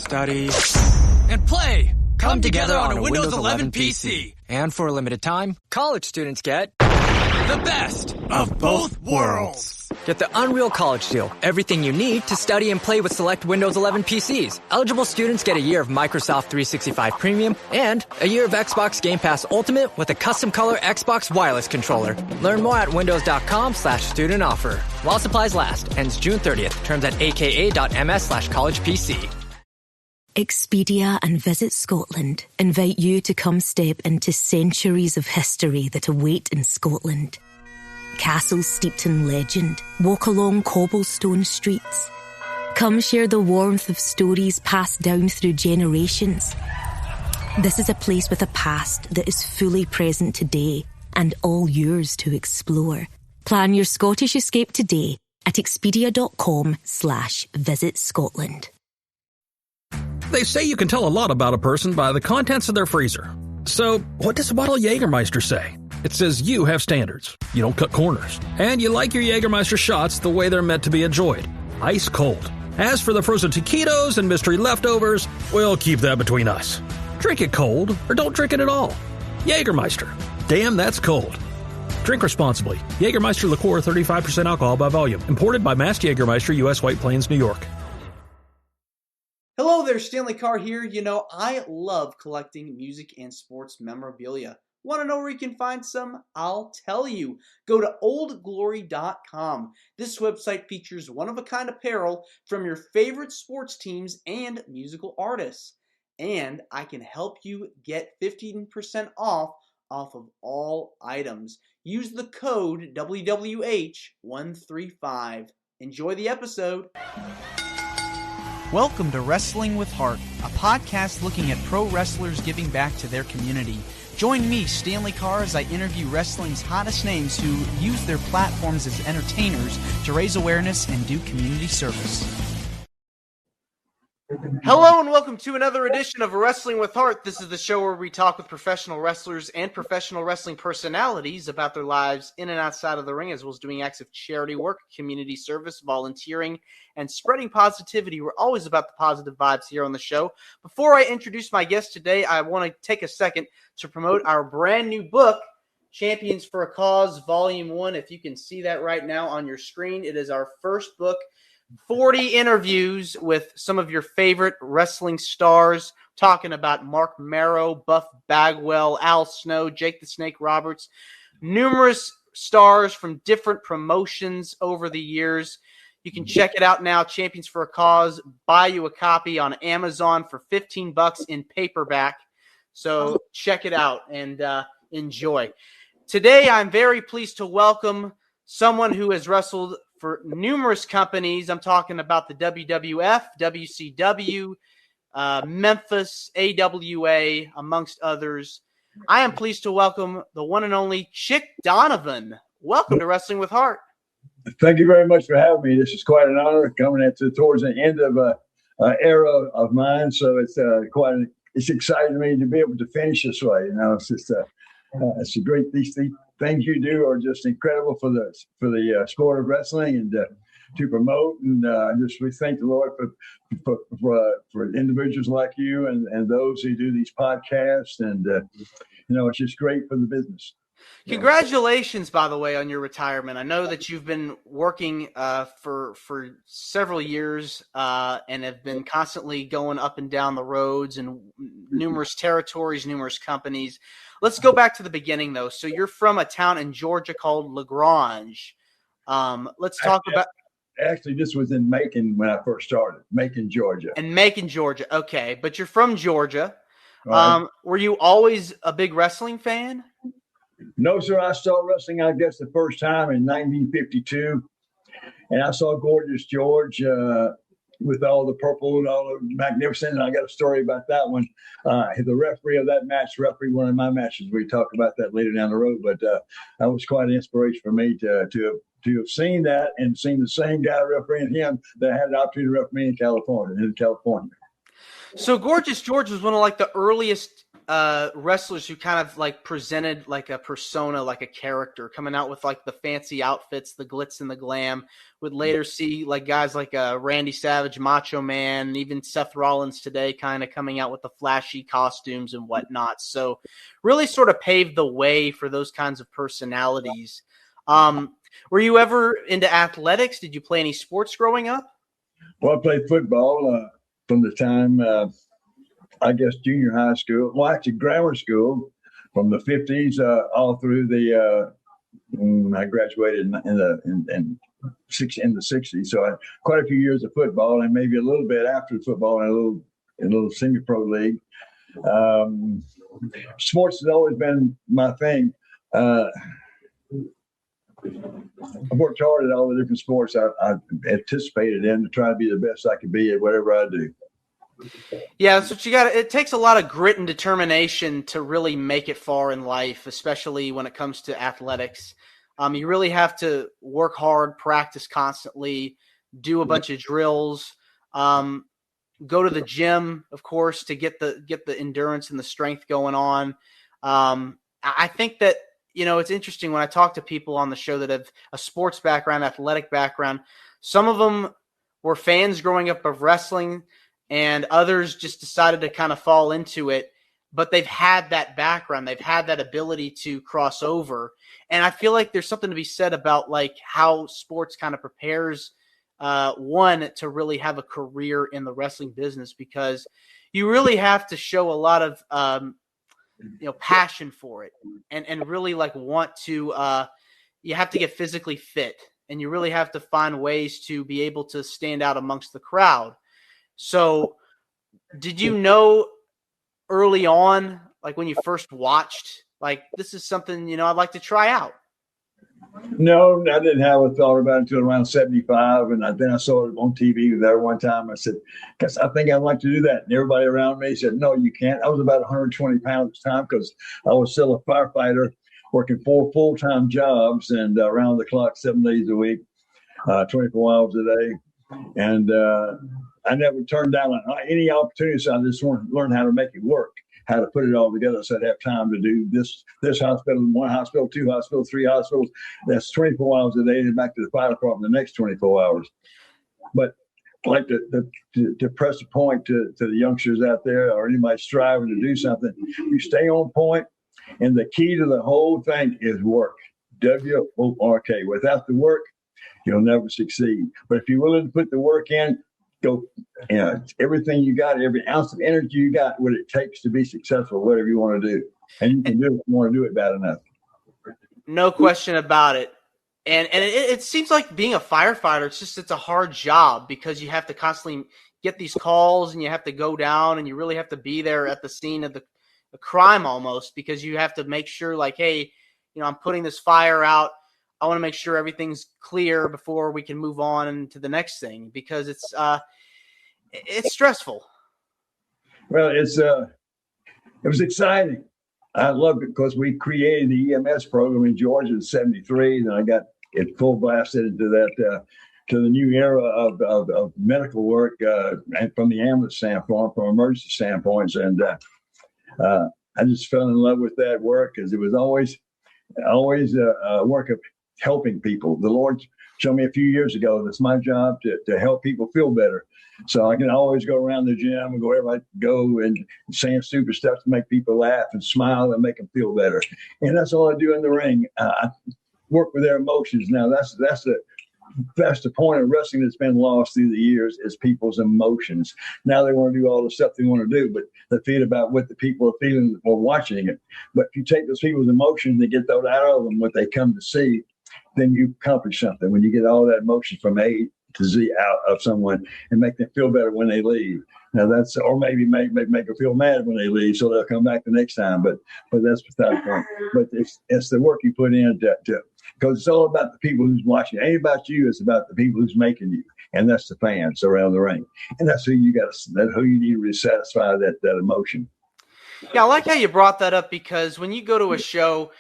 study, and play come together on a Windows 11 PC. And for a limited time, college students get the best of both worlds. Get the Unreal College Deal. Everything you need to study and play with select Windows 11 PCs. Eligible students get a year of Microsoft 365 Premium and a year of Xbox Game Pass Ultimate with a custom color Xbox wireless controller. Learn more at windows.com/student offer. While supplies last. Ends June 30th. Terms at aka.ms/collegepc. Expedia and Visit Scotland invite you to come step into centuries of history that await in Scotland. Castles steeped in legend, walk along cobblestone streets. Come share the warmth of stories passed down through generations. This is a place with a past that is fully present today and all yours to explore. Plan your Scottish escape today at expedia.com/Visit Scotland. They say you can tell a lot about a person by the contents of their freezer. So, what does a bottle of Jägermeister say? It says you have standards, you don't cut corners, and you like your Jägermeister shots the way they're meant to be enjoyed, ice cold. As for the frozen taquitos and mystery leftovers, we'll keep that between us. Drink it cold, or don't drink it at all. Jägermeister. Damn, that's cold. Drink responsibly. Jägermeister liqueur, 35% alcohol by volume. Imported by Mast Jägermeister, U.S. White Plains, New York. Hello there, Stanley Carr here. You know, I love collecting music and sports memorabilia. Want to know where you can find some? I'll tell you. Go to oldglory.com. This website features one-of-a-kind apparel from your favorite sports teams and musical artists. And I can help you get 15% off of all items. Use the code WWH135. Enjoy the episode. Welcome to Wrestling with Heart, a podcast looking at pro wrestlers giving back to their community. Join me, Stanley Carr, as I interview wrestling's hottest names who use their platforms as entertainers to raise awareness and do community service. Hello and welcome to another edition of Wrestling with Heart. This is the show where we talk with professional wrestlers and professional wrestling personalities about their lives in and outside of the ring, as well as doing acts of charity work, community service, volunteering, and spreading positivity. We're always about the positive vibes here on the show. Before I introduce my guest today, I want to take a second to promote our brand new book, Champions for a Cause, Volume 1. If you can see that right now on your screen, it is our first book. 40 interviews with some of your favorite wrestling stars, talking about Mark Marrow, Buff Bagwell, Al Snow, Jake the Snake Roberts, numerous stars from different promotions over the years. You can check it out now, Champions for a Cause. Buy you a copy on Amazon for $15 in paperback. So check it out and enjoy. Today, I'm very pleased to welcome someone who has wrestled for numerous companies. I'm talking about the WWF, WCW, Memphis, AWA, amongst others. I am pleased to welcome the one and only Chick Donovan. Welcome to Wrestling with Heart. Thank you very much for having me. This is quite an honor coming towards the end of an era of mine. So it's it's exciting to me to be able to finish this way. You know, it's just it's a great these things you do are just incredible for the sport of wrestling and to promote. And we thank the Lord for individuals like you and those who do these podcasts. And it's just great for the business. Congratulations, by the way, on your retirement. I know that you've been working for several years and have been constantly going up and down the roads and numerous territories, numerous companies. Let's go back to the beginning, though. So you're from a town in Georgia called LaGrange. Let's talk about. Actually, this was in Macon when I first started, Macon, Georgia. In Macon, Georgia. Okay, but you're from Georgia. Right. Were you always a big wrestling fan? No, sir. I started wrestling, I guess, the first time in 1952. And I saw Gorgeous George with all the purple and all the magnificent. And I got a story about that one. The referee of that match, referee one of my matches. We talk about that later down the road. But that was quite an inspiration for me to have seen that and seen the same guy refereeing him that I had the opportunity to referee in California. So Gorgeous George was one of like the earliest wrestlers who kind of like presented like a persona, like a character, coming out with like the fancy outfits, the glitz and the glam. Would later see like guys like Randy Savage, Macho Man, and even Seth Rollins today kind of coming out with the flashy costumes and whatnot. So really sort of paved the way for those kinds of personalities. Were you ever into athletics? Did you play any sports growing up? Well, I played football from the time, I guess, junior high school. Well, actually, grammar school from the 50s all through the. I graduated in the 60s, so I had quite a few years of football, and maybe a little bit after football, in a little semi-pro league. Sports has always been my thing. I worked hard at all the different sports I anticipated in to try to be the best I could be at whatever I do. Yeah, that's what you got. It takes a lot of grit and determination to really make it far in life, especially when it comes to athletics. You really have to work hard, practice constantly, do a bunch of drills, go to the gym, of course, to get the endurance and the strength going on. I think that, it's interesting when I talk to people on the show that have a sports background, athletic background. Some of them were fans growing up of wrestling, and others just decided to kind of fall into it. But they've had that background. They've had that ability to cross over. And I feel like there's something to be said about like how sports kind of prepares one to really have a career in the wrestling business, because you really have to show a lot of passion for it and really like want to you have to get physically fit, and you really have to find ways to be able to stand out amongst the crowd. So did you know early on, like when you first watched, like this is something, I'd like to try out? No, I didn't have a thought about it until around 75. And then I saw it on TV there one time. I said, guess I think I'd like to do that. And everybody around me said, no, you can't. I was about 120 pounds at the time because I was still a firefighter working 4 full-time jobs and around the clock, 7 days a week, 24 hours a day. And I never turned down any opportunity. So I just wanted to learn how to make it work, how to put it all together so I'd have time to do this hospital, 1 hospital, 2 hospitals, 3 hospitals. That's 24 hours a day, and back to the fire department the next 24 hours. But I'd like to press a point to the youngsters out there or anybody striving to do something. You stay on point, and the key to the whole thing is work. W-O-R-K. Without the work, you'll never succeed. But if you're willing to put the work in, go, everything you got, every ounce of energy you got, what it takes to be successful, whatever you want to do. And you can do it if you want to do it bad enough. No question about it. And it seems like being a firefighter, it's a hard job because you have to constantly get these calls and you have to go down and you really have to be there at the scene of the crime almost, because you have to make sure like, hey, I'm putting this fire out. I want to make sure everything's clear before we can move on to the next thing, because it's stressful. Well, it was exciting. I loved it because we created the EMS program in Georgia in '73, and I got it full blasted into that to the new era of medical work and from the ambulance standpoint, from emergency standpoints, and I just fell in love with that work because it was always a work of helping people. The Lord showed me a few years ago that it's my job to help people feel better. So I can always go around the gym and go wherever I go and saying stupid stuff to make people laugh and smile and make them feel better. And that's all I do in the ring. I work with their emotions. Now that's the point of wrestling that's been lost through the years, is people's emotions. Now they want to do all the stuff they want to do, but they feel about what the people are feeling while watching it. But if you take those people's emotions and get those out of them, what they come to see, then you accomplish something. When you get all that emotion from A to Z out of someone and make them feel better when they leave. Now or maybe make them feel mad when they leave, so they'll come back the next time. But that's without point. But it's the work you put in because it's all about the people who's watching. It ain't about you. It's about the people who's making you, and that's the fans around the ring. And that's who you got. That's who you need to satisfy that emotion. Yeah, I like how you brought that up, because when you go to a show,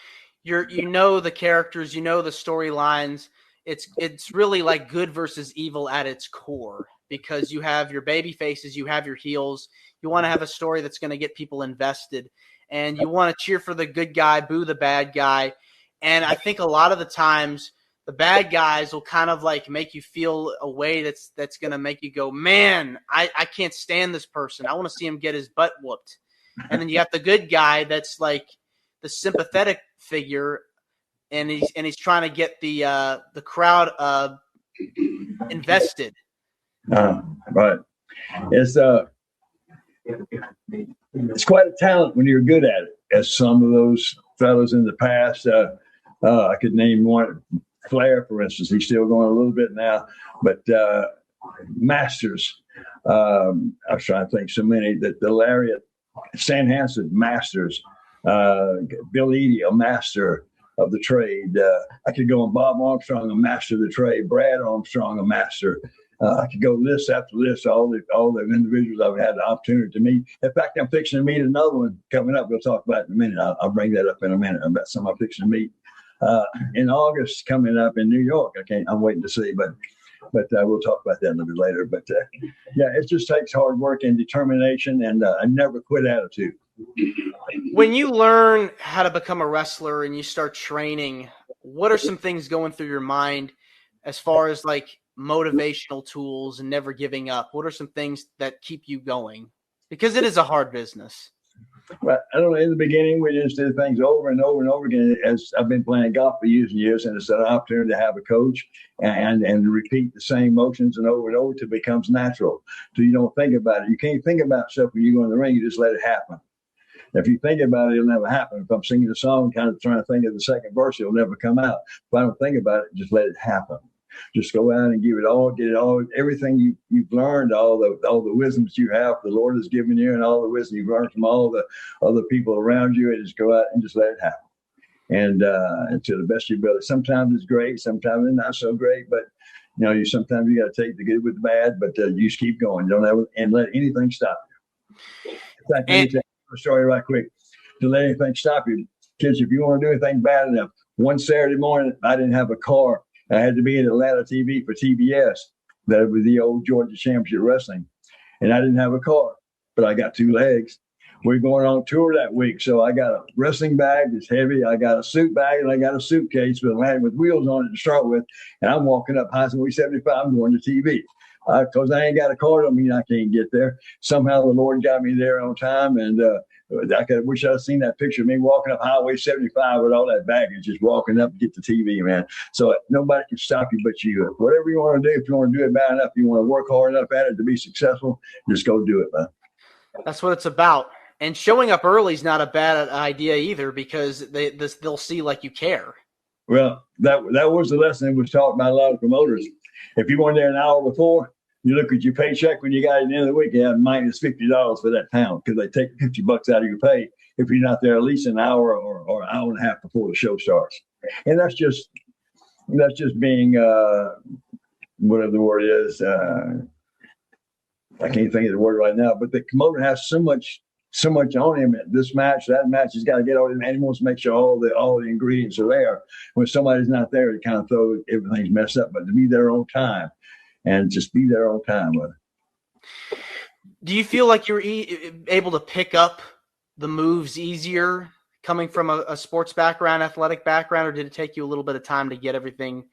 you know the characters, you know the storylines. It's really like good versus evil at its core, because you have your baby faces, you have your heels. You want to have a story that's going to get people invested. and you want to cheer for the good guy, boo the bad guy. And I think a lot of the times the bad guys will kind of like make you feel a way that's going to make you go, man, I can't stand this person. I want to see him get his butt whooped. And then you got the good guy that's like the sympathetic figure, and he's trying to get the crowd invested. Right. It's quite a talent when you're good at it. As some of those fellows in the past, I could name one, Flair, for instance. He's still going a little bit now, but masters. I was trying to think so many that the lariat, Stan Hansen, masters. Bill Eadie, a master of the trade. I could go on Bob Armstrong, a master of the trade. Brad Armstrong, a master. I could go list after list, all the individuals I've had the opportunity to meet. In fact, I'm fixing to meet another one coming up. We'll talk about it in a minute. I'll bring that up in a minute about some I'm fixing to meet in August coming up in New York. I'm waiting to see, but we'll talk about that a little bit later. But yeah, it just takes hard work and determination and a never quit attitude. When you learn how to become a wrestler and you start training, what are some things going through your mind as far as like motivational tools and never giving up? What are some things that keep you going? Because it is a hard business. Well, I don't know. In the beginning, we just did things over and over and over again. As I've been playing golf for years and years, and it's an opportunity to have a coach and repeat the same motions and over till it becomes natural. So you don't think about it. You can't think about stuff when you go in the ring. You just let it happen. If you think about it, it'll never happen. If I'm singing a song, kind of trying to think of the second verse, it'll never come out. If I don't think about it, just let it happen. Just go out and give it all, get it all, everything you've learned, all the wisdoms you have, the Lord has given you, and all the wisdom you've learned from all the other people around you, and just go out and just let it happen. And to the best of your ability. Sometimes it's great, sometimes it's not so great, but sometimes you got to take the good with the bad, but you just keep going. Don't ever and let anything stop you. In fact, let me tell you a story right quick. To let anything stop you, kids, if you want to do anything bad enough, one Saturday morning, I didn't have a car. I had to be in Atlanta TV for TBS. That was the old Georgia Championship Wrestling. And I didn't have a car, but I got two legs. We're going on tour that week. So I got a wrestling bag that's heavy. I got a suit bag and I got a suitcase with wheels on it to start with. And I'm walking up Highway 75. I'm going to TV. Because I ain't got a car, don't mean I can't get there. Somehow the Lord got me there on time. And I wish I'd seen that picture of me walking up Highway 75 with all that baggage, just walking up to get to TV, man. So nobody can stop you but you. Whatever you want to do, if you want to do it bad enough, you want to work hard enough at it to be successful, just go do it, man. That's what it's about. And showing up early is not a bad idea either, because they'll see like you care. Well, that was the lesson that was taught by a lot of promoters. If you weren't there an hour before, you look at your paycheck when you got it at the end of the week, you have minus $50 for that town, because they take $50 out of your pay if you're not there at least an hour or an hour and a half before the show starts. And that's just being whatever the word is. I can't think of the word right now, but the promoter has so much on him. This match, that match, he's got to get all the animals, make sure all the ingredients are there. When somebody's not there, it kind of throws everything's messed up. But to be there on time. And just be there on time with it. Do you feel like you're able to pick up the moves easier coming from a sports background, athletic background, or did it take you a little bit of time to get everything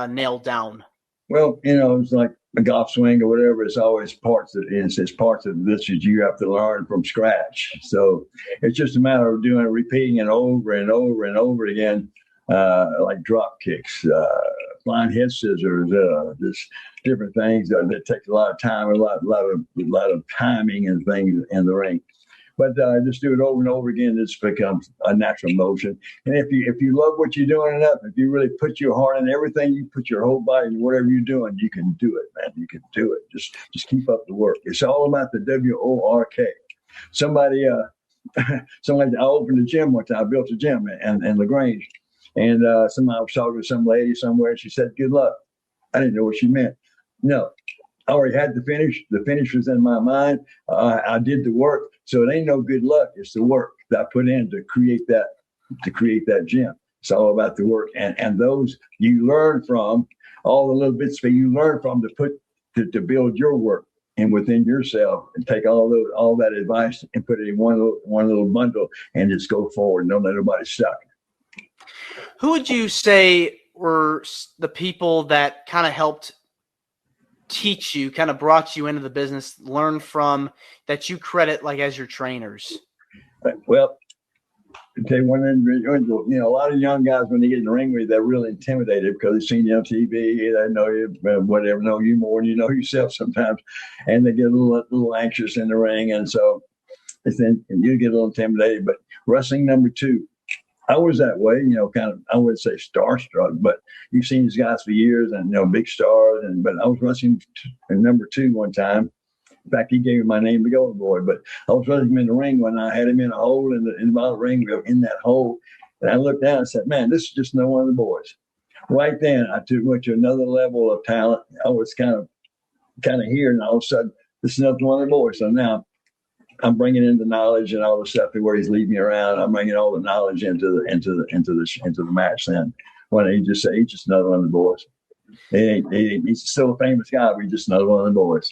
nailed down? Well, it's like a golf swing or whatever. It's always parts of this that you have to learn from scratch. So it's just a matter of repeating it over and over and over again, like drop kicks, flying head scissors, just different things that take a lot of time, a lot of timing and things in the ring. But just do it over and over again. This becomes a natural motion. And if you love what you're doing enough, if you really put your heart in everything, you put your whole body in whatever you're doing, you can do it, man. You can do it. Just keep up the work. It's all about the WORK. Somebody, I opened a gym one time. I built a gym in LaGrange. And somebody was talking to some lady somewhere, and she said, "Good luck." I didn't know what she meant. No, I already had the finish. The finish was in my mind. I did the work. So it ain't no good luck. It's the work that I put in to create that gym. It's all about the work. And those you learn from, all the little bits that you learn from to build your work and within yourself, and take all that advice and put it in one little bundle and just go forward. Don't let nobody stuck. Who would you say were the people that kind of helped teach you, kind of brought you into the business, learn from, that you credit like as your trainers? Well, I tell you one individual, a lot of young guys, when they get in the ring with you, they're really intimidated because they've seen you on TV, they know you, whatever, know you more than you know yourself sometimes, and they get a little anxious in the ring, and so and you get a little intimidated. But wrestling number 2, I was that way, kind of, I wouldn't say starstruck, but you've seen these guys for years and, big stars. But I was wrestling in number 2 one time. In fact, he gave me my name, the Golden Boy. But I was wrestling him in the ring when I had him in a hole in the ring, in that hole. And I looked down and said, man, this is just no one of the boys. Right then, I went to another level of talent. I was kind of here, and all of a sudden, this is another one of the boys. So now I'm bringing in the knowledge and all the stuff where he's leading me around. I'm bringing all the knowledge into the match. Then when he just another one of the boys. He's still a famous guy, but he's just another one of the boys.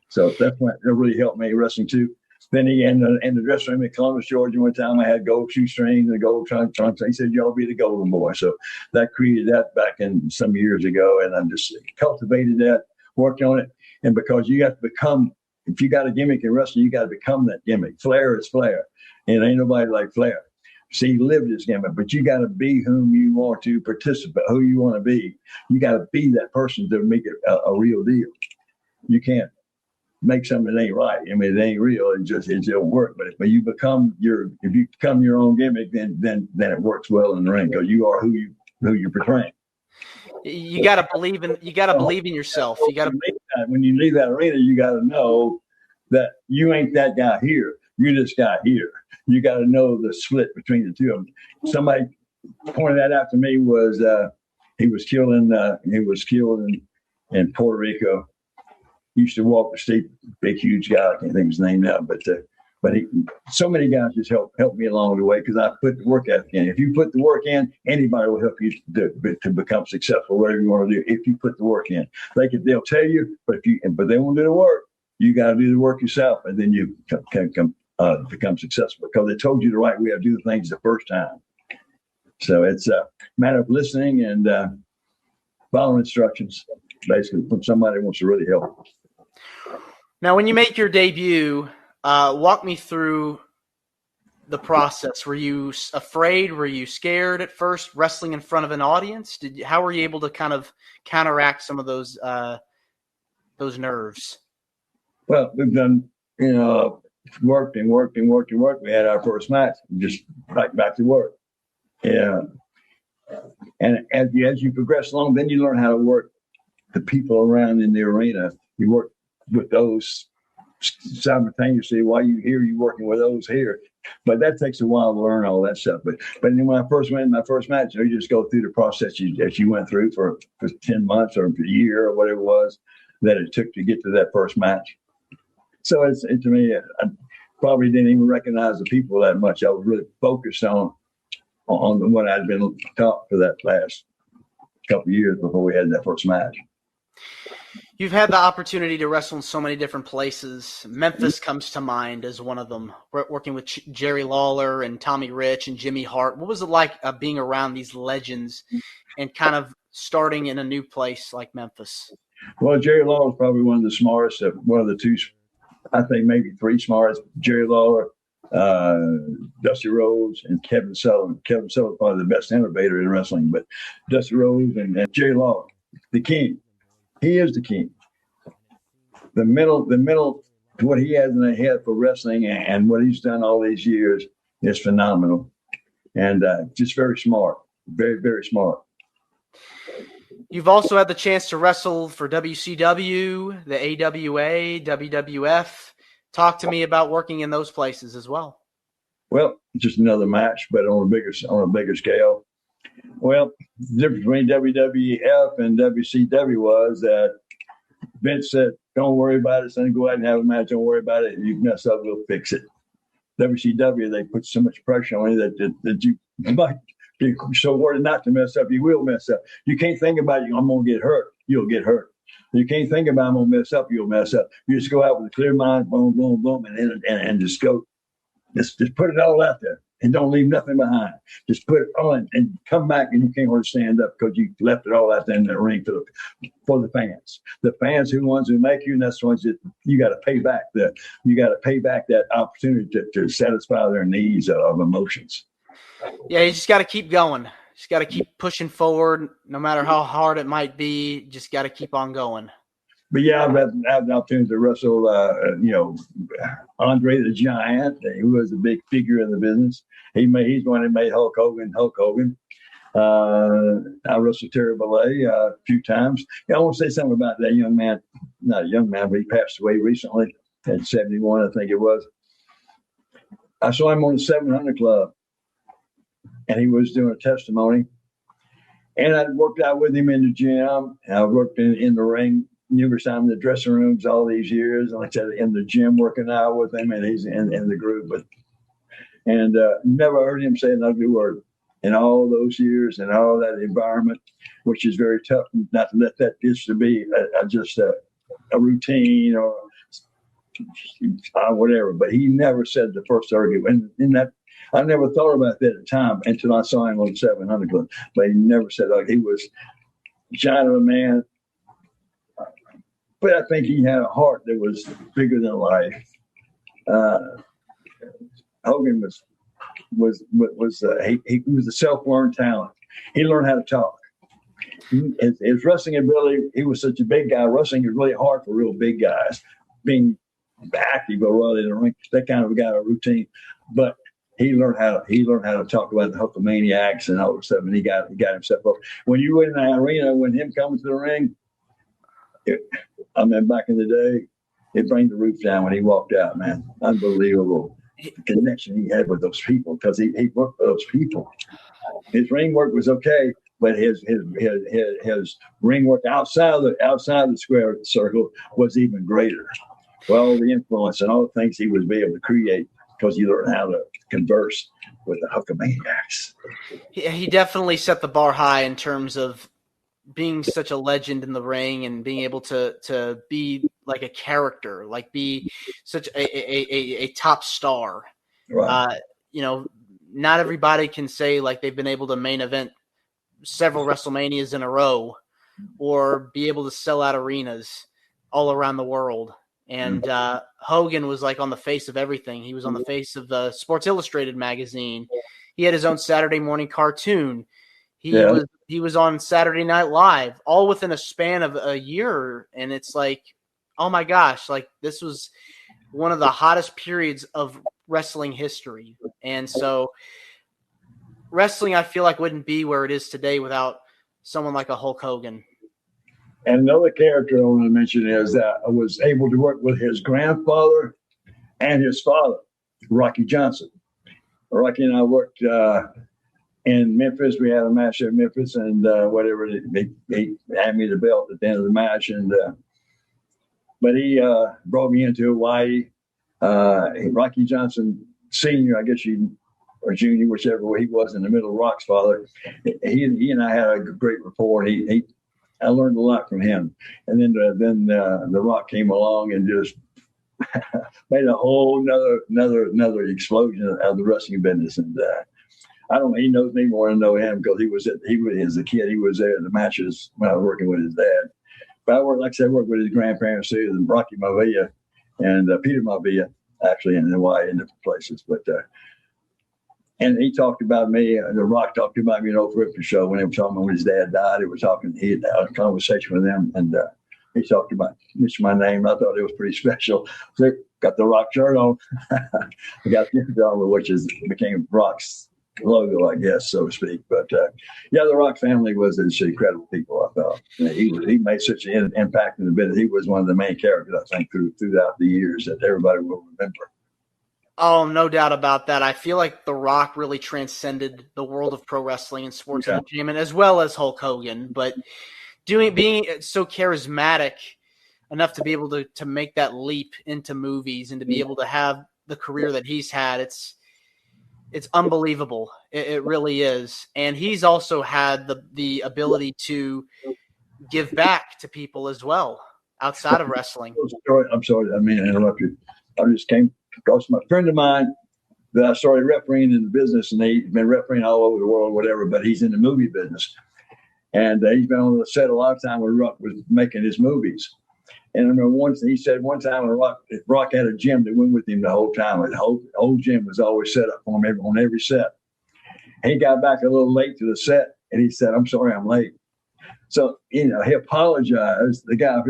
So that really helped me wrestling too. Then he in the dressing room in Columbus, Georgia, one time I had gold shoestrings and gold trunks. He said, "Y'all be the Golden Boy." So that created that back in some years ago, and I just cultivated that, worked on it, and because you have to become. If you got a gimmick in wrestling, you got to become that gimmick. Flair is Flair, and ain't nobody like Flair. See, he lived his gimmick, but you got to be whom you want to participate, who you want to be. You got to be that person to make it a real deal. You can't make something that ain't right. I mean, it ain't real. It don't work. But if you become your own gimmick, then it works well in the ring because you are who you're portraying. You got to believe in yourself. You got to. When you leave that arena, you got to know that you ain't that guy here. You this guy here. You got to know the split between the two of them. Somebody pointed that out to me. He was killed in Puerto Rico. He used to walk the street, big huge guy. I can't think of his name now, but so many guys just helped me along the way because I put the work ethic in. If you put the work in, anybody will help you to become successful, whatever you want to do. If you put the work in, they'll tell you, but they won't do the work. You got to do the work yourself, and then you can become successful because they told you the right way to do things the first time. So it's a matter of listening and following instructions, basically, from somebody who wants to really help. Now, when you make your debut, walk me through the process. Were you afraid? Were you scared at first, wrestling in front of an audience? How were you able to kind of counteract some of those nerves? Well, we've done, worked. We had our first match, just back to work. Yeah. And as you progress along, then you learn how to work the people around in the arena. You work with those simultaneously while you're working with those here. But that takes a while to learn all that stuff. But then when I first went in my first match, you just go through the process that you went through for 10 months or a year or whatever it was that it took to get to that first match. So to me, I probably didn't even recognize the people that much. I was really focused on what I'd been taught for that last couple of years before we had that first match. You've had the opportunity to wrestle in so many different places. Memphis comes to mind as one of them, working with Jerry Lawler and Tommy Rich and Jimmy Hart. What was it like being around these legends and kind of starting in a new place like Memphis? Well, Jerry Lawler was probably one of the smartest, one of the two, I think maybe three smartest. Jerry Lawler, Dusty Rhodes, and Kevin Sullivan. Kevin Sullivan probably the best innovator in wrestling, but Dusty Rhodes and Jerry Lawler, the king. He is the king. The middle, what he has in the head for wrestling and what he's done all these years is phenomenal. And just very smart, very, very smart. You've also had the chance to wrestle for WCW, the AWA, WWF. Talk to me about working in those places as well. Well, just another match, but on a bigger scale. Well, the difference between WWF and WCW was that Vince said, "Don't worry about it, son. Go out and have a match. Don't worry about it. If you mess up, we'll fix it." WCW, they put so much pressure on you that you might be so worried not to mess up. You will mess up. You can't think about it. I'm going to get hurt. You'll get hurt. You can't think about I'm going to mess up. You'll mess up. You just go out with a clear mind, boom, boom, boom, and just go. Just put it all out there and don't leave nothing behind. Just put it on and come back, and you can't hardly stand up because you left it all out there in the ring for the fans. The fans are the ones who make you, and that's the ones that you got to pay back. You got to pay back that opportunity to satisfy their needs of emotions. Yeah, you just got to keep going. Just got to keep pushing forward, no matter how hard it might be. Just got to keep on going. But yeah, I've had the opportunity to wrestle, Andre the Giant, who was a big figure in the business. He's one that made Hulk Hogan. I wrestled Terry Bollea a few times. Yeah, I want to say something about that young man. Not a young man, but he passed away recently at 71, I think it was. I saw him on the 700 Club, and he was doing a testimony. And I worked out with him in the gym. I worked in the ring numerous times in the dressing rooms all these years. And like I said, in the gym working out with him, and he's in the group. And never heard him say an ugly word in all those years and all that environment, which is very tough not to let that just to be just a routine or whatever. But he never said the first argument. And in that, I never thought about that at the time until I saw him on the 700 Club. But he never said, he was a giant of a man. But I think he had a heart that was bigger than life. Hogan was a self-learned talent. He learned how to talk. His wrestling ability, he was such a big guy. Wrestling is really hard for real big guys. Being active or rather in the ring, that kind of a guy, a routine. But he learned how to talk about the Hulkamaniacs and all that stuff, and he got himself up. When you were in the arena, when him coming to the ring, back in the day, it bring the roof down when he walked out, man. Unbelievable connection he had with those people because he worked for those people. His ring work was okay, but his ring work outside the square circle was even greater. Well, the influence and all the things he was able to create because he learned how to converse with the Hulkamaniacs. Yeah, he definitely set the bar high in terms of being such a legend in the ring and being able to be like a character, like be such a top star. Right. Not everybody can say like they've been able to main event several WrestleManias in a row or be able to sell out arenas all around the world. And Hogan was like on the face of everything. He was on the face of the Sports Illustrated magazine. He had his own Saturday morning cartoon. He was on Saturday Night Live, all within a span of a year. And it's like, oh my gosh, like this was one of the hottest periods of wrestling history. And so wrestling, I feel like, wouldn't be where it is today without someone like a Hulk Hogan. And another character I want to mention is that I was able to work with his grandfather and his father, Rocky Johnson. Rocky and I worked in Memphis. We had a match at Memphis, and he had me the belt at the end of the match. But he brought me into Hawaii. Rocky Johnson Sr., I guess or Junior, whichever way he was in the middle, Rock's father. He and I had a great rapport. I learned a lot from him. And then the Rock came along and just made a whole another explosion of the wrestling business. And he knows me more than I know him because he was as a kid, he was there at the matches when I was working with his dad. But I worked with his grandparents too, and Rocky Maivia and Peter Maivia, actually in Hawaii in different places. But and he talked about me. The Rock talked about me in the Ripper show when they were talking about when his dad died. He had a conversation with him, and he talked about my name. I thought it was pretty special. So got the Rock shirt on. I got the on, which became Rock's logo, I guess, so to speak. But the Rock family was incredible people. I thought he made such an impact in the business. He was one of the main characters, I think, throughout the years that everybody will remember. Oh, no doubt about that. I feel like The Rock really transcended the world of pro wrestling and sports entertainment, as well as Hulk Hogan. But being so charismatic enough to be able to make that leap into movies and to be able to have the career that he's had, it's unbelievable. It really is. And he's also had the ability to give back to people as well outside of wrestling. I'm sorry, I mean to interrupt you. I just came across my friend of mine that I started refereeing in the business, and he's been refereeing all over the world, whatever, but he's in the movie business. And he's been on the set a lot of time when Rock was making his movies. And I remember he said one time when Rock had a gym that went with him the whole time. And the whole gym was always set up for him on every set. And he got back a little late to the set, and he said, "I'm sorry, I'm late." So, he apologized. The guy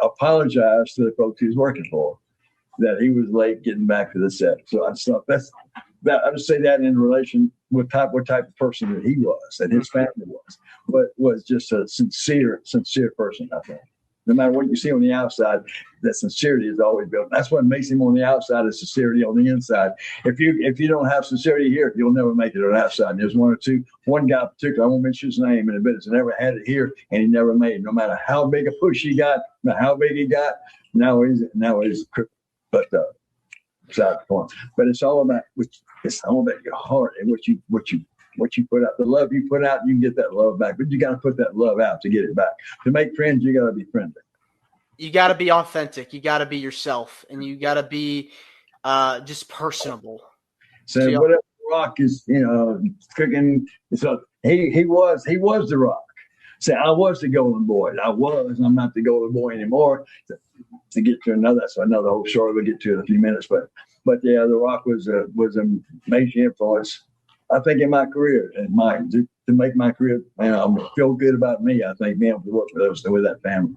apologized to the folks he was working for that he was late getting back to the set. So I just thought I would say that in relation with what type of person that he was, that his family was, but was just a sincere person, I think. No matter what you see on the outside, that sincerity is always built. That's what makes him on the outside is sincerity on the inside. If you don't have sincerity here, you'll never make it on the outside. And there's one guy in particular, I won't mention his name in a bit, has never had it here, and he never made it. No matter how big a push he got, no matter how big he got, now he's but beside the point. But it's all about your heart and what you put out. The love you put out, you can get that love back. But you got to put that love out to get it back. To make friends, you got to be friendly. You got to be authentic. You got to be yourself, and you got to be just personable. So whatever Rock is, cooking. So he was the Rock. Say I was the Golden Boy. I'm not the Golden Boy anymore. To get to that's another whole story we'll get to in a few minutes. But yeah, the Rock was a major influence, I think, in my career and to make my career. Feel good about me. I think being able to work with that family.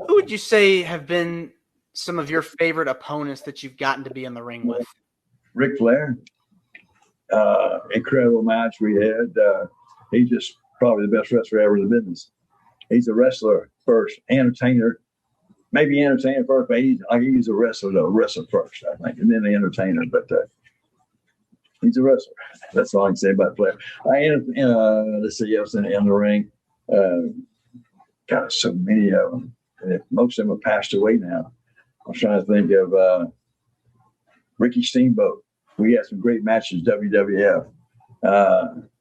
Who would you say have been some of your favorite opponents that you've gotten to be in the ring with? Ric Flair. Incredible match we had. He's just probably the best wrestler ever in the business. He's a wrestler first, entertainer. Maybe entertainer first, but he's a wrestler though. Wrestler first, I think, and then the entertainer. But he's a wrestler. That's all I can say about Flair. Let's see else in the ring. Got so many of them. Most of them have passed away now. I'm trying to think of Ricky Steamboat. We had some great matches, WWF.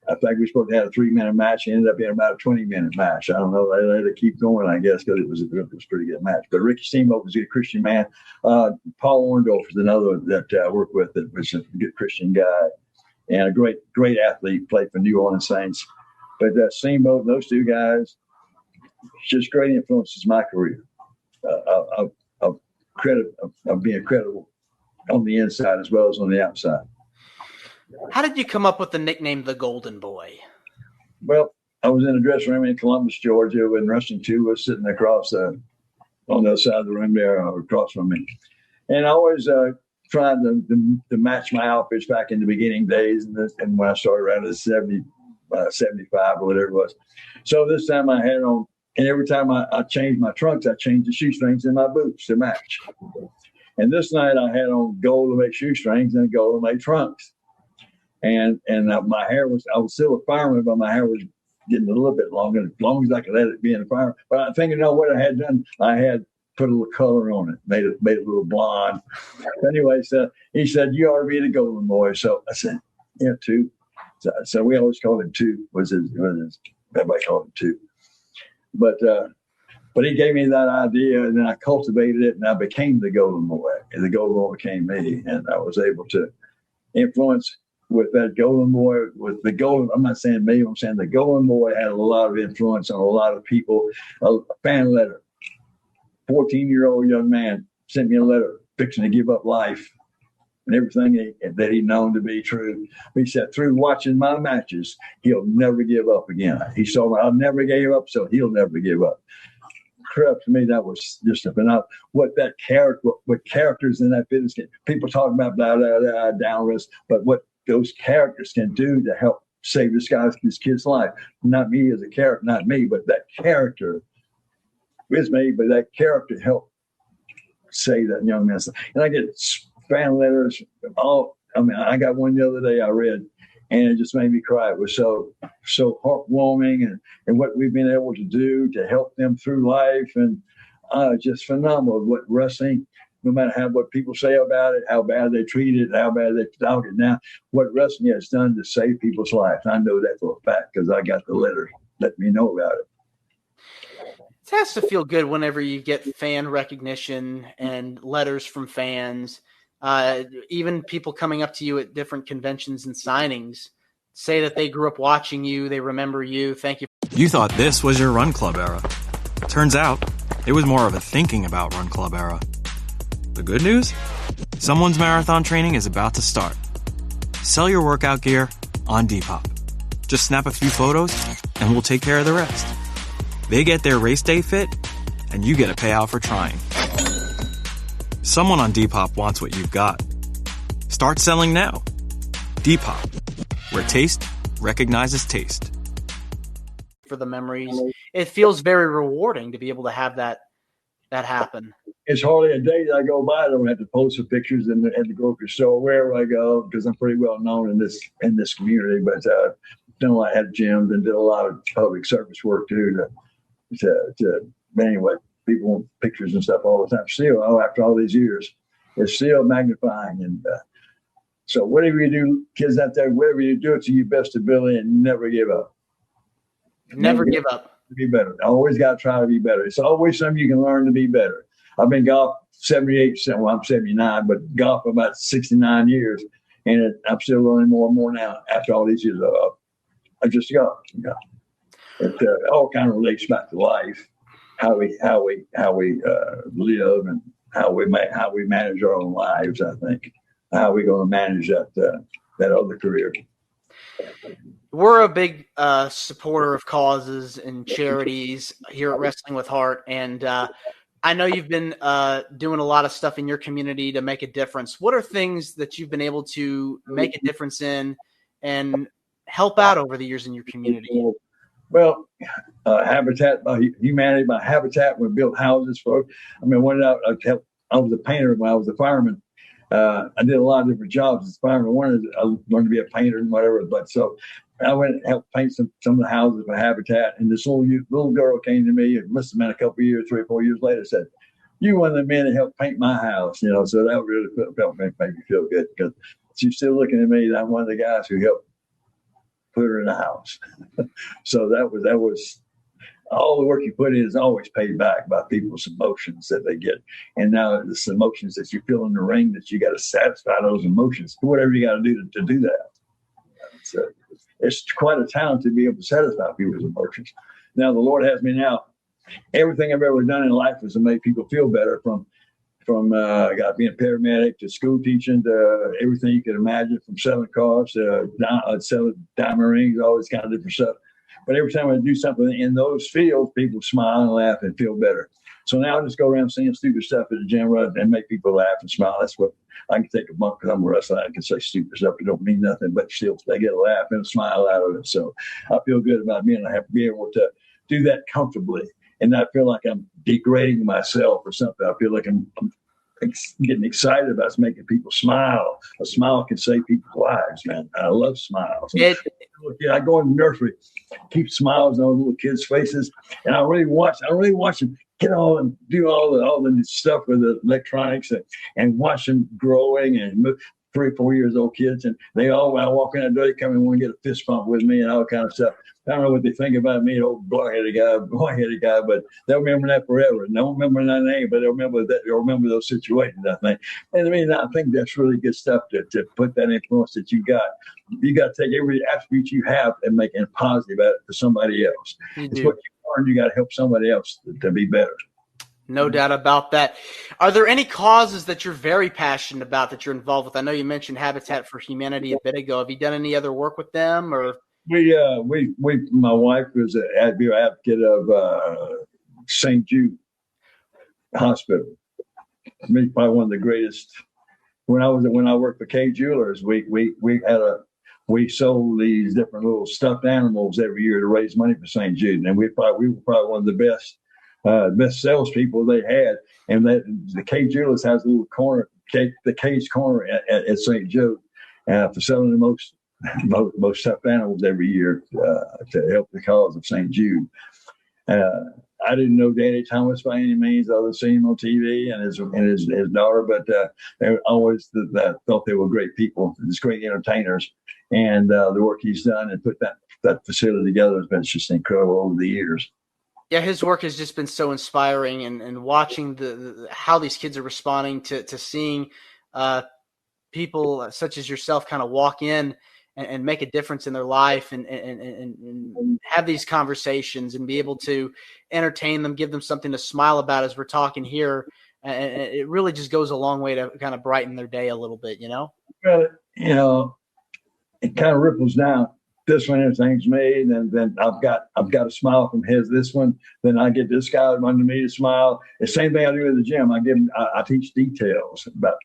I think we were supposed to have a 3-minute match. It ended up being about a 20-minute match. I don't know. They let it keep going, I guess, because it was a pretty good match. But Ricky Steamboat was a good Christian man. Paul Orndorff was another that I worked with that was a good Christian guy and a great athlete, played for New Orleans Saints. But Steamboat and those two guys, just great influences in my career. Of being credible on the inside as well as on the outside. How did you come up with the nickname The Golden Boy? Well, I was in a dressing room in Columbus, Georgia, when Wrestling 2 was sitting across on the other side of the room there, across from me. And I always tried to match my outfits back in the beginning days and when I started around the 75 or whatever it was. So this time I had on, and every time I changed my trunks, I changed the shoestrings in my boots to match. And this night I had on gold to make shoestrings and gold to make trunks. And my hair I was still a fireman, but my hair was getting a little bit longer, as long as I could let it be in the fireman. But I think what I had done, I had put a little color on it, made it a little blonde. Anyway, so he said, "You ought to be the Golden Boy." So I said, "Yeah, 2." So we always called him 2. Everybody called him 2. But he gave me that idea, and then I cultivated it, and I became the Golden Boy. And the Golden Boy became me, and I was able to influence with that Golden Boy, with the Golden. I'm not saying me, I'm saying the Golden Boy had a lot of influence on a lot of people. A fan letter. 14-year-old young man sent me a letter fixing to give up life and everything that he'd known to be true. He said, through watching my matches, he'll never give up again. He saw me, I never gave up, so he'll never give up. To me, that was just a phenomenal. What characters in that business can, people talk about blah, blah, blah, down risk, but what those characters can do to help save this kid's life. Not me as a character, not me, but that character with me, but that character helped save that young man's life. And I get fan letters. I got one the other day I read, and it just made me cry. It was so heartwarming, and what we've been able to do to help them through life, and just phenomenal. What wrestling, no matter what people say about it, how bad they treat it, how bad they talk it now, what wrestling has done to save people's lives. I know that for a fact because I got the letter letting me know about it. It has to feel good whenever you get fan recognition and letters from fans, even people coming up to you at different conventions and signings, say that they grew up watching you, they remember you. Thank you. You thought this was your Run Club era. Turns out, it was more of a thinking about Run Club era. The good news? Someone's marathon training is about to start. Sell your workout gear on Depop. Just snap a few photos, and we'll take care of the rest. They get their race day fit, and you get a payout for trying. Someone on Depop wants what you've got. Start selling now. Depop, where taste recognizes taste. For the memories, it feels very rewarding to be able to have that happen. It's hardly a day that I go by I don't have to post some pictures in the grocery store wherever I go, because I'm pretty well known in this community. But done a lot of gyms and did a lot of public service work too. But anyway, people want pictures and stuff all the time. Still, after all these years, it's still magnifying. And so whatever you do, kids out there, whatever you do, it to your best ability and never give up. Never give up. Be better. Always got to try to be better. It's always something you can learn to be better. I've been golf 78%. Well, I'm 79, but golf for about 69 years, and I'm still learning more and more now after all these years. I just go. It all kind of relates back to life, how we live, and how we manage our own lives. I think how we're going to manage that other career. We're a big supporter of causes and charities here at Wrestling with Heart, and I know you've been doing a lot of stuff in your community to make a difference. What are things that you've been able to make a difference in and help out over the years in your community? Well, Habitat by Humanity, by Habitat, we built houses for. I mean, I was a painter when I was a fireman. I did a lot of different jobs as a fireman. I learned to be a painter and whatever. But so I went and helped paint some of the houses for Habitat. And this little girl came to me. It must have been a couple of years, 3 or 4 years later, said, "You one of the men that helped paint my house." So that really made me feel good, because she's still looking at me. I'm one of the guys who helped put her in the house. So that was all the work you put in is always paid back by people's emotions that they get. And now it's emotions that you feel in the ring that you got to satisfy those emotions. Whatever you got to do to do that. So it's quite a talent to be able to satisfy people's emotions. Now the Lord has me now. Everything I've ever done in life is to make people feel better, from got being a paramedic to school teaching to everything you can imagine, from selling cars to selling diamond rings, all this kind of different stuff. But every time I do something in those fields, people smile and laugh and feel better. So now I just go around saying stupid stuff at the gym and make people laugh and smile. That's what I can take a bump because I'm a wrestler. I can say stupid stuff that don't mean nothing, but still they get a laugh and a smile out of it. So I feel good about being able to do that comfortably and not feel like I'm degrading myself or something. I feel like I'm getting excited about making people smile. A smile can save people's lives, man. I love smiles. I go in the nursery, keep smiles on little kids' faces, and I really watch them get on and do all the stuff with the electronics and watch them growing and 3 or 4 years old kids, and when I walk in the door, they come and want to get a fist bump with me and all kind of stuff. I don't know what they think about me, old blonde-headed guy, but they'll remember that forever. And they won't remember my name, but they'll remember that. They'll remember those situations, I think. And I think that's really good stuff to put that influence that you got. You got to take every attribute you have and make it positive about it for somebody else. It's what you learned. You got to help somebody else to be better. No doubt about that. Are there any causes that you're very passionate about that you're involved with? I know you mentioned Habitat for Humanity a bit ago. Have you done any other work with them, or? My wife was an advocate of St. Jude Hospital. Probably one of the greatest. When I worked for K Jewelers, we sold these different little stuffed animals every year to raise money for St. Jude, and we were probably one of the best salespeople they had. And the K Jewelers has a little corner, the K's corner at St. Jude, for selling the most stuffed animals every year to help the cause of St. Jude. I didn't know Danny Thomas by any means, other than seeing him on TV and his daughter, but they always thought they were great people, just great entertainers. And the work he's done and put that facility together has been just incredible over the years. Yeah, his work has just been so inspiring, and watching how these kids are responding to seeing people such as yourself kind of walk in and make a difference in their life, and have these conversations and be able to entertain them, give them something to smile about as we're talking here. And it really just goes a long way to kind of brighten their day a little bit, you know? Well, it kind of ripples down. This one, everything's made, and then I've got a smile from this one. Then I get this guy under me to smile. The same thing I do at the gym. I teach details about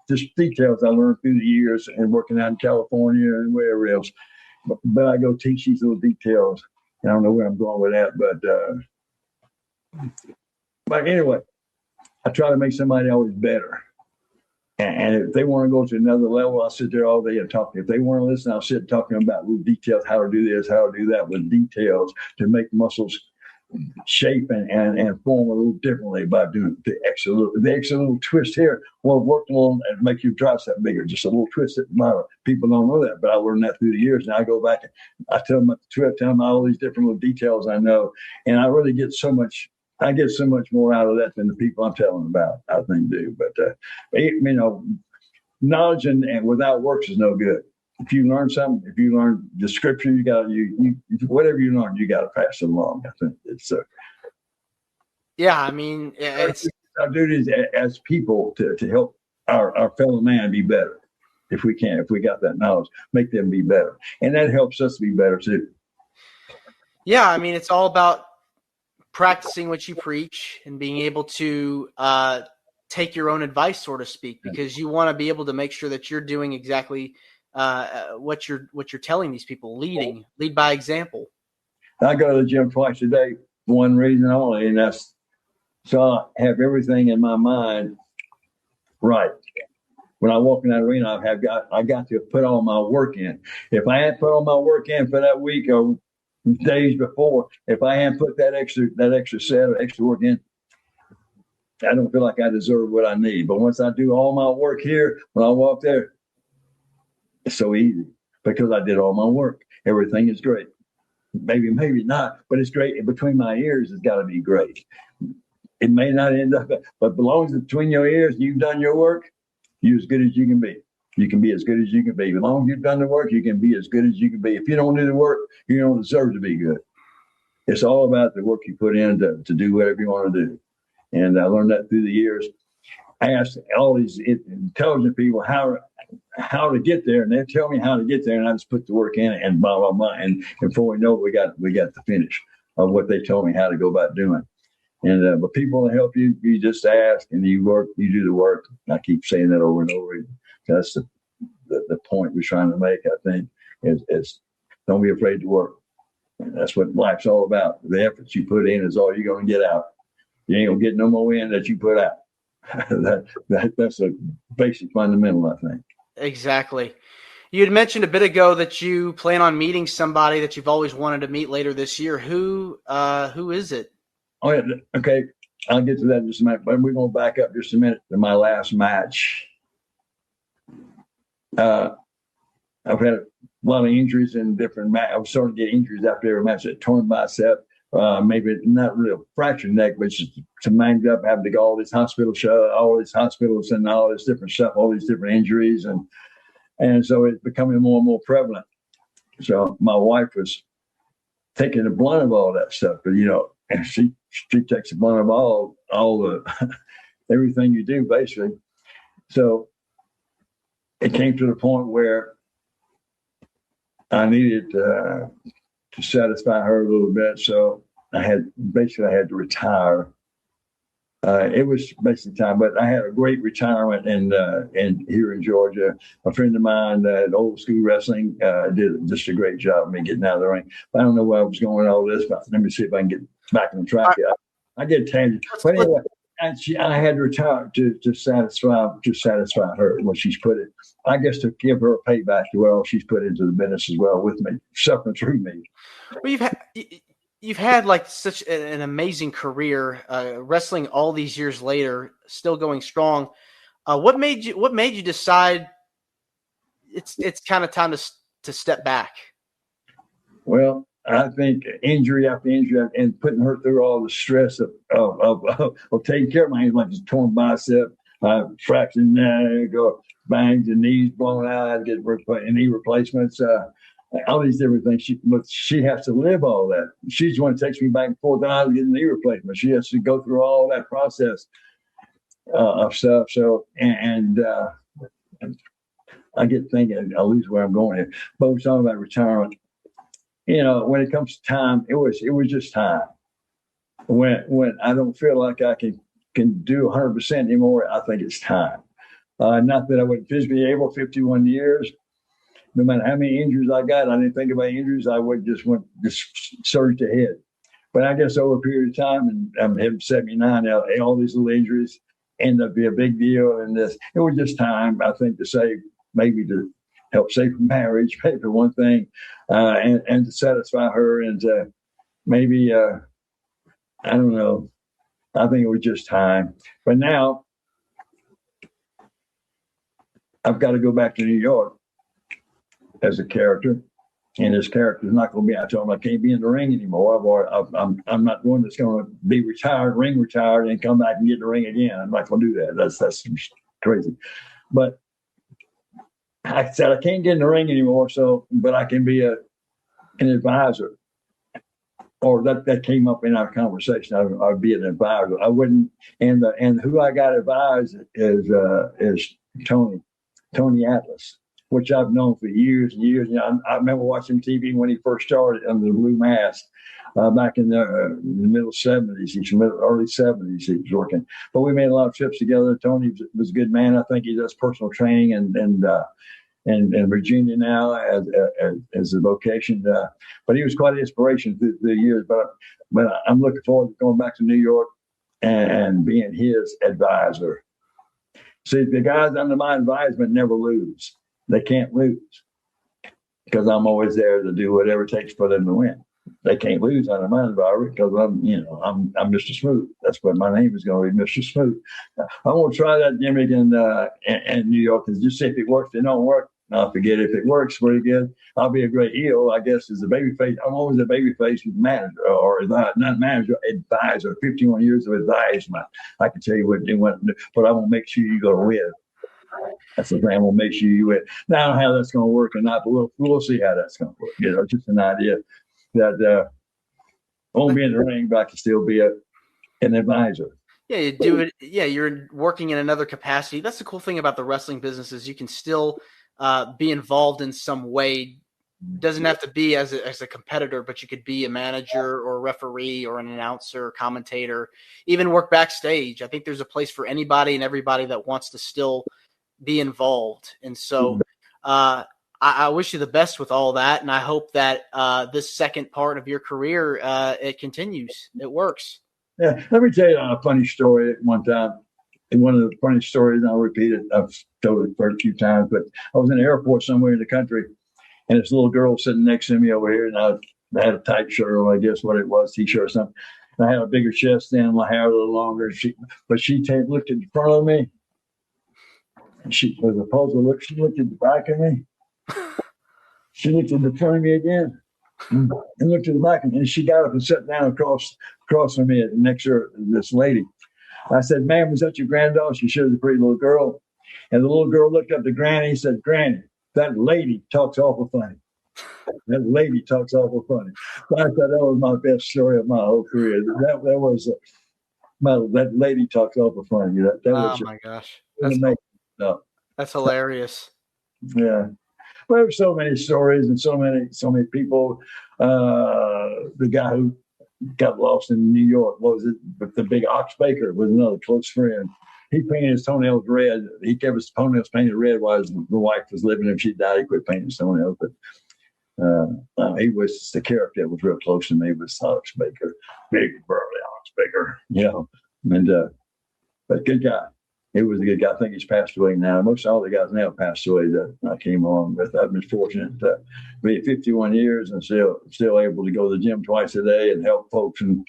just details I learned through the years and working out in California and wherever else. But I go teach these little details. I don't know where I'm going with that, but anyway, I try to make somebody always better. And if they want to go to another level, I'll sit there all day and talk. If they want to listen, I'll sit talking about little details, how to do this, how to do that, with details to make muscles shape and form a little differently by doing the extra little twist here. Well, work on and make your tricep bigger. Just a little twist that people don't know that, but I learned that through the years. And I go back and I tell them all these different little details I know, and I really get so much. I get so much more out of that than the people I'm telling about, I think, do. But, knowledge and without works is no good. If you learn something, if you learn the scripture, whatever you learn, you got to pass it along. I think it's it's our duty as people to help our fellow man be better. If we got that knowledge, make them be better. And that helps us be better too. Yeah. I mean, it's all about practicing what you preach and being able to take your own advice, so to speak, because you want to be able to make sure that you're doing exactly what you're telling these people. Lead by example. I go to the gym twice a day for one reason only, and that's so I have everything in my mind right. When I walk in that arena, I got to put all my work in. If I hadn't put all my work in for that week or days before, if I hadn't put that extra set or extra work in, I don't feel like I deserve what I need. But once I do all my work here, when I walk there, it's so easy because I did all my work. Everything is great. Maybe not, but it's great. And between my ears, it's got to be great. It may not end up, but belongs between your ears. You've done your work. You're as good as you can be. You can be as good as you can be. As long as you've done the work, you can be as good as you can be. If you don't do the work, you don't deserve to be good. It's all about the work you put in to do whatever you want to do. And I learned that through the years. I asked all these intelligent people how to get there, and they tell me how to get there, and I just put the work in and blah, blah, blah. And before we know it, we got the finish of what they told me how to go about doing. And but people will help you. You just ask, and you work. You do the work. And I keep saying that over and over. That's the point we're trying to make, I think, is don't be afraid to work. And that's what life's all about. The efforts you put in is all you're going to get out. You ain't going to get no more in that you put out. That's a basic fundamental, I think. Exactly. You had mentioned a bit ago that you plan on meeting somebody that you've always wanted to meet later this year. Who is it? Oh, yeah. Okay. I'll get to that in just a minute, but we're going to back up just a minute to my last match. I've had a lot of injuries in different matches. I was starting to get injuries after every match. A torn bicep, maybe not really a fractured neck, but just some manged up, having to go all these hospitals and all this different stuff, all these different injuries. And so it's becoming more and more prevalent. So my wife was taking the blunt of all that stuff, but and she takes the blunt of all the everything you do, basically. So it came to the point where I needed to satisfy her a little bit. So I had to retire. It was basically time, but I had a great retirement in here in Georgia. A friend of mine at Old School Wrestling did just a great job of me getting out of the ring. I don't know where I was going with all this, but let me see if I can get back on track. I get tangent. But anyway, I had to retire to satisfy her what she's put it. I guess to give her a payback to what all she's put into the business as well with me, suffering through me. Well, you've had like such an amazing career, wrestling all these years later, still going strong. What made you decide it's kind of time to step back? Well, I think injury after injury and putting her through all the stress of taking care of my hands, like a torn bicep, fractured neck, or bangs and knees blown out, get knee replacements, all these different things. She has to live all that. She's the one that takes me back and forth to get a knee replacement. She has to go through all that process of stuff. So, and I get thinking, I lose where I'm going here. But we're talking about retirement. When it comes to time, it was just time. When I don't feel like I can do 100% anymore, I think it's time. Not that I wasn't physically able, 51 years. No matter how many injuries I got, I didn't think about injuries. I would just surged ahead. But I guess over a period of time, and I'm hitting 79 now, all these little injuries end up being a big deal. And it was just time, I think, to help save her marriage, maybe for one thing, and to satisfy her, and to maybe, I don't know. I think it was just time. But now I've got to go back to New York as a character, and this character is not going to be. I told him I can't be in the ring anymore. I'm not one that's going to be ring retired, and come back and get in the ring again. I'm not going to do that. That's crazy. But I said I can't get in the ring anymore. But I can be an advisor, or that came up in our conversation. I'd be an advisor. I wouldn't. And who I got advised is Tony Atlas, which I've known for years and years. I remember watching TV when he first started under the blue mask back in the middle 70s, early 70s. He was working, but we made a lot of trips together. Tony was a good man. I think he does personal training in Virginia now as a vocation. But he was quite an inspiration through the years. But I'm looking forward to going back to New York and being his advisor. See, the guys under my advisement never lose. They can't lose because I'm always there to do whatever it takes for them to win. They can't lose under my advisor because I'm Mr. Smooth. That's what my name is going to be, Mr. Smooth. I want to try that gimmick in New York and just see if it works. If it don't work, I'll forget it. If it works pretty good, I'll be a great heel, I guess, as a babyface. I'm always a babyface manager, or not manager, advisor. 51 years of advisement. I can tell you what they want to do, but I want to make sure you're going to win. That's the thing. I'm going to make sure you win. Now, I don't know how that's going to work or not, but we'll see how that's going to work. Just an idea that I won't be in the ring, but I can still be an advisor. Yeah, you do it. Yeah, you're working in another capacity. That's the cool thing about the wrestling business is you can still be involved in some way. Doesn't have to be as a competitor, but you could be a manager or a referee or an announcer or commentator, even work backstage. I think there's a place for anybody and everybody that wants to still be involved. And so I wish you the best with all that. And I hope that this second part of your career, it continues. It works. Yeah. Let me tell you a funny story at one time. And one of the funny stories, and I'll repeat it, I've told it a few times, but I was in an airport somewhere in the country, and this little girl sitting next to me over here, and I had a tight shirt on, I guess what it was, T-shirt or something. And I had a bigger chest then, my hair a little longer. She looked in front of me, and she was opposed to look. She looked at the back of me. She looked in the front of me again, and looked at the back of me, and she got up and sat down across from me next to her, this lady. I said, "Ma'am, was that your granddaughter?" She showed the pretty little girl. And the little girl looked up to Granny and said, "Granny, that lady talks awful funny. That lady talks awful funny." So I thought that was my best story of my whole career. That was that lady talks awful funny. My gosh. That's hilarious. Yeah. Well, there's so many stories and so many people. The guy who got lost in New York, what was it? But the big Ox Baker was another close friend. He painted his toenails red. He kept his toenails painted red while the wife was living. If she died, he quit painting his toenails. But he was the character that was real close to me. Was Ox Baker, big burly Ox Baker, And but good guy. He was a good guy. I think he's passed away now. Most all the guys now passed away that I came on with. I've been fortunate to be 51 years and still able to go to the gym twice a day and help folks and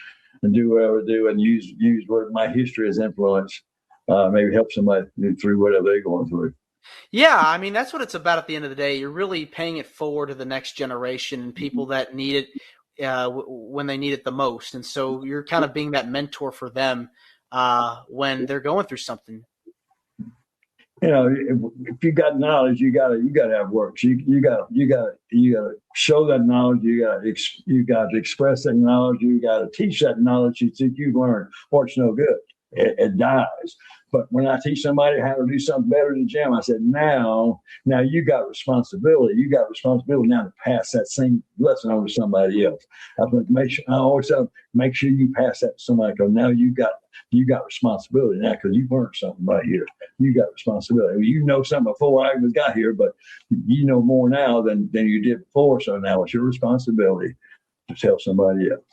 do whatever I do and use what my history as influence. Maybe help somebody through whatever they're going through. Yeah, I mean, that's what it's about at the end of the day. You're really paying it forward to the next generation and people that need it. when they need it the most. And so you're kind of being that mentor for them when they're going through something. You know, if you got knowledge, you gotta have works. You gotta show that knowledge. You gotta express that knowledge. You gotta teach that knowledge. You've learned, or it's no good. It dies. But when I teach somebody how to do something better in the gym, I said, now you got responsibility. You got responsibility now to pass that same lesson on to somebody else. I always tell them, make sure you pass that to somebody, because now you got responsibility now, because you've learned something right here. You got responsibility. You know something before I even got here, but you know more now than you did before. So now it's your responsibility to tell somebody else.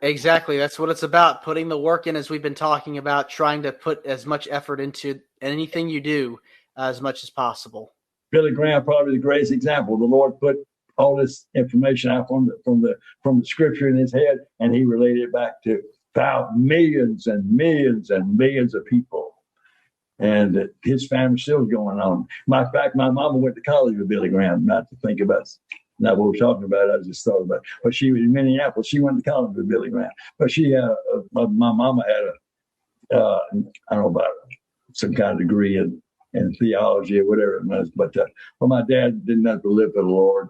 Exactly. That's what it's about, putting the work in, as we've been talking about, trying to put as much effort into anything you do as much as possible. Billy Graham, probably the greatest example. The Lord put all this information out from the scripture in his head, and he related it back to millions and millions and millions of people. And his family's still going on. Matter of fact, my mama went to college with Billy Graham, not to think about not what we're talking about. I just thought about it. But she was in Minneapolis. She went to college with Billy Graham. But she had my mama had I don't know about some kind of degree in theology or whatever it was. But my dad did nothing but live for the Lord.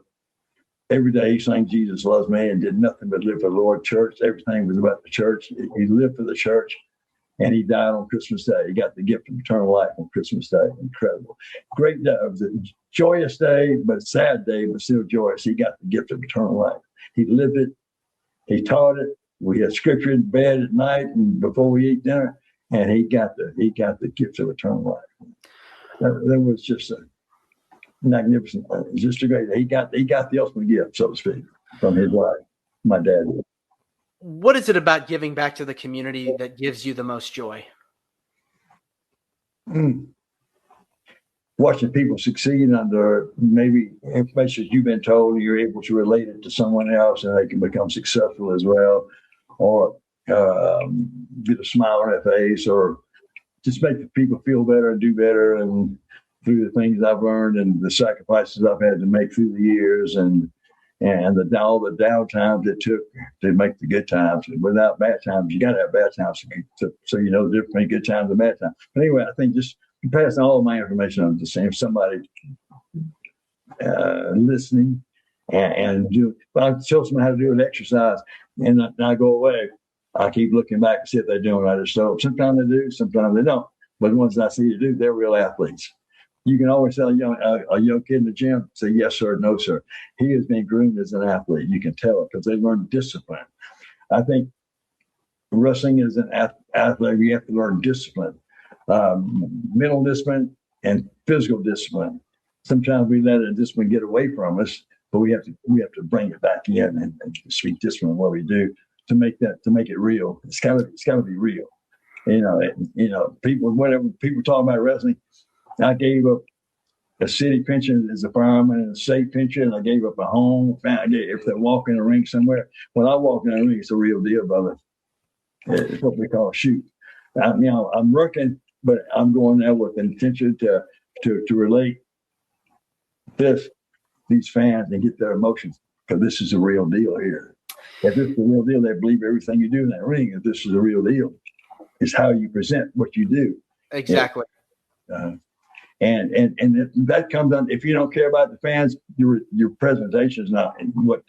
Every day he sang Jesus Loves Me and did nothing but live for the Lord. Church, everything was about the church. He lived for the church. And he died on Christmas Day. He got the gift of eternal life on Christmas Day. Incredible. Great day. It was a joyous day, but a sad day, but still joyous. He got the gift of eternal life. He lived it. He taught it. We had scripture in bed at night and before we eat dinner. And he got the gift of eternal life. That was just a magnificent thing. It was just a great day. He got the ultimate gift, so to speak, from his life. My dad did. What is it about giving back to the community that gives you the most joy? Watching people succeed under maybe information you've been told, you're able to relate it to someone else and they can become successful as well, or get a smile on their face, or just make the people feel better and do better, and through the things I've learned and the sacrifices I've had to make through the years, and all the down times it took to make the good times. And without bad times, you got to have bad times so you know the difference between good times and bad times. But anyway, I think just passing all of my information on to if somebody listening and do. If I show someone how to do an exercise and I go away, I keep looking back to see if they're doing right. So sometimes they do, sometimes they don't. But the ones I see to do, they're real athletes. You can always tell a young kid in the gym, say yes, sir, no, sir. He is being groomed as an athlete. You can tell it because they learn discipline. I think wrestling is an athlete. You have to learn discipline, mental discipline and physical discipline. Sometimes we let a discipline get away from us, but we have to bring it back in and speak discipline in what we do to make it real. It's got to be real. People talk about wrestling. I gave up a city pension as a fireman and a state pension. I gave up a home. If they walk in a ring somewhere, when I walk in a ring, it's a real deal, brother. It's what we call a shoot. I'm working, but I'm going there with intention to relate these fans and get their emotions, because this is a real deal here. If this is a real deal, they believe everything you do in that ring. If this is a real deal, it's how you present what you do. Exactly. And that comes on. If you don't care about the fans, your presentation is not what.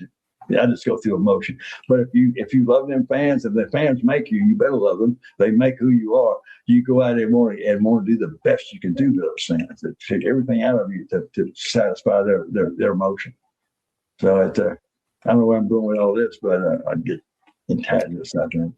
I just go through emotion. But if you love them fans, if the fans make you, you better love them. They make who you are. You go out there and want to do the best you can do to those fans. To take everything out of you to satisfy their emotion. So I don't know where I'm going with all this, but I get entitled to something.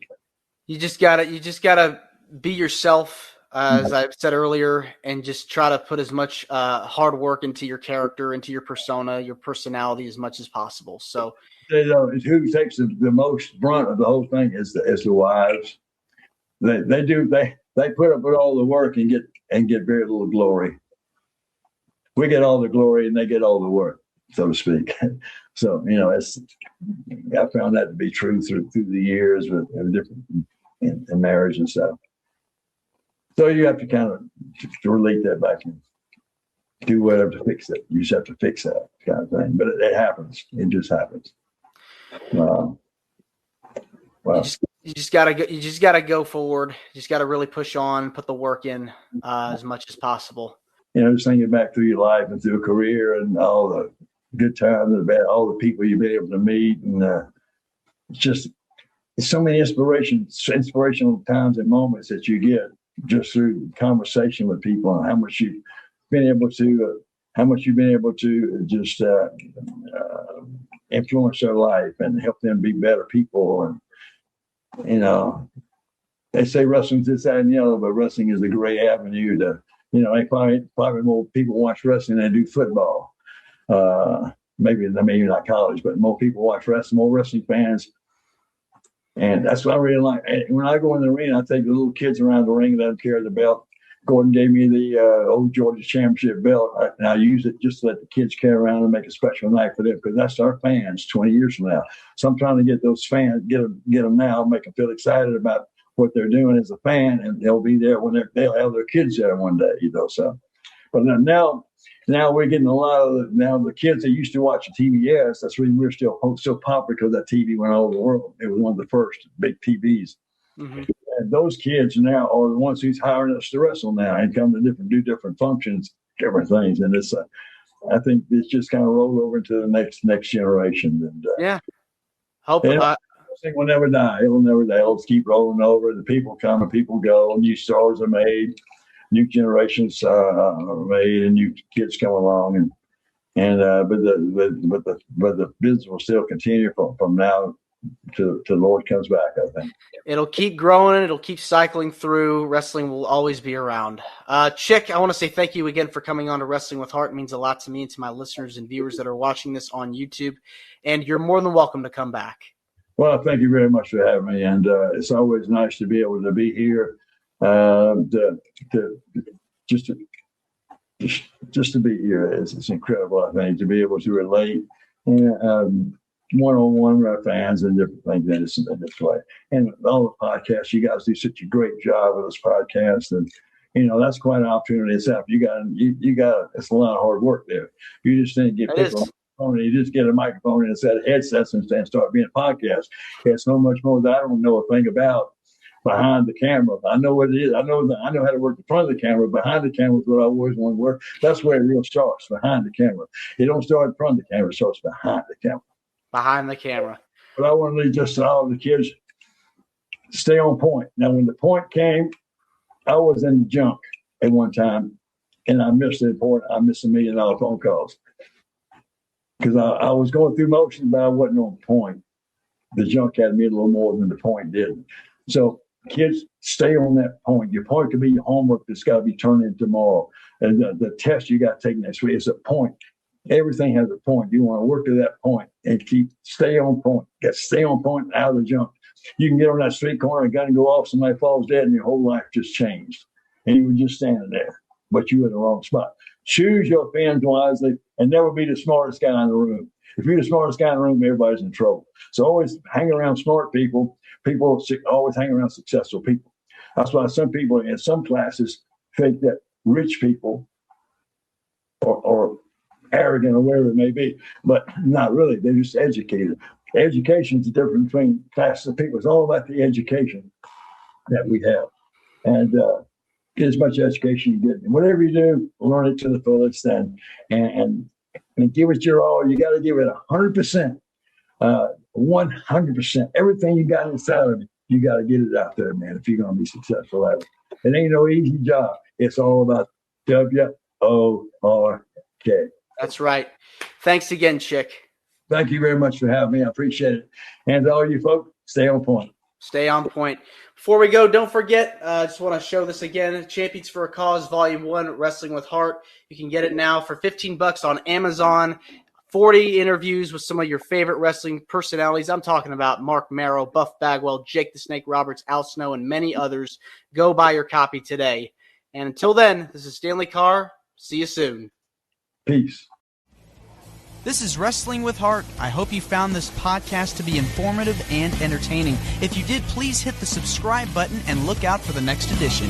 You just gotta be yourself. As I've said earlier, and just try to put as much hard work into your character, into your persona, your personality as much as possible. So, who takes the most brunt of the whole thing is the wives. They put up with all the work and get very little glory. We get all the glory and they get all the work, so to speak. So I found that to be true through the years with different in marriage and stuff. So you have to kind of to relate that back and do whatever to fix it. You just have to fix that kind of thing. But it happens. It just happens. Well, You just gotta go forward. You just gotta really push on, put the work in as much as possible. Just thinking back through your life and through a career and all the good times and bad, all the people you've been able to meet, and it's so many inspirational times and moments that you get just through conversation with people, and how much you've been able to just influence their life and help them be better people. And they say wrestling's this, that, and the other, but wrestling is a great avenue to, probably more people watch wrestling than do football. Maybe not college, but more people watch wrestling, more wrestling fans. And that's what I really like. When I go in the ring, I take the little kids around the ring that carry the belt. Gordon gave me the old Georgia Championship belt, and I use it just to let the kids carry around and make a special night for them, because that's our fans 20 years from now. So I'm trying to get those fans, get them now, make them feel excited about what they're doing as a fan, and they'll be there when they'll have their kids there one day, So, but now we're getting a lot of the kids that used to watch TBS. That's really we're still popular, because that TV went all over the world. It was one of the first big TVs. Mm-hmm. And those kids now are the ones who's hiring us to wrestle now and come to do different functions, different things. And it's I think it's just kind of rolled over into the next generation. And wrestling will never die. It will never die. It'll just keep rolling over. The people come and people go. New stars are made. New generations are made, and new kids come along, but the business will still continue from now to the Lord comes back. I think it'll keep growing. It'll keep cycling through. Wrestling will always be around. Chick, I want to say thank you again for coming on to Wrestling with Heart. It means a lot to me and to my listeners and viewers that are watching this on YouTube. And you're more than welcome to come back. Well, thank you very much for having me, and it's always nice to be able to be here. Just to be here, it's incredible. I think to be able to relate one-on-one with our fans and different things in this way. And all the podcasts, you guys do such a great job with this podcast, and that's quite an opportunity itself. You got it's a lot of hard work there. You just didn't get people on the phone, you just get a microphone and a set of headsets and start being a podcast. It's so much more that I don't know a thing about behind the camera. I know what it is. I know how to work in front of the camera. Behind the camera is what I always want to work. That's where it really starts, behind the camera. It don't start in front of the camera. It starts behind the camera. Behind the camera. But I want to leave just all the kids stay on point. Now, when the point came, I was in the junk at one time, and I missed the point. I missed $1 million phone calls because I was going through motions, but I wasn't on point. The junk had me a little more than the point did. So kids, stay on that point. Your point could be your homework that's got to be turned in tomorrow. And the test you got to take next week is a point. Everything has a point. You want to work to that point and stay on point. Stay on point out of the junk. You can get on that street corner, a gun go off, somebody falls dead, and your whole life just changed. And you were just standing there, but you were in the wrong spot. Choose your fans wisely and never be the smartest guy in the room. If you're the smartest guy in the room, everybody's in trouble. So always hang around smart people. People always hang around successful people. That's why some people in some classes think that rich people are arrogant or whatever it may be, but not really. They're just educated. Education is the difference between classes of people. It's all about the education that we have. And get as much education you get. And whatever you do, learn it to the fullest and give it your all. You got to give it 100%. 100%. Everything you got inside of it, you got to get it out there, man, if you're going to be successful at it. It ain't no easy job. It's all about WORK. That's right. Thanks again, Chick. Thank you very much for having me. I appreciate it. And all you folks, stay on point. Stay on point. Before we go, don't forget, I just want to show this again, Champions for a Cause, Volume 1, Wrestling with Heart. You can get it now for $15 on Amazon. 40 interviews with some of your favorite wrestling personalities. I'm talking about Mark Marrow, Buff Bagwell, Jake the Snake Roberts, Al Snow, and many others. Go buy your copy today. And until then, this is Stanley Carr. See you soon. Peace. This is Wrestling with Heart. I hope you found this podcast to be informative and entertaining. If you did, please hit the subscribe button and look out for the next edition.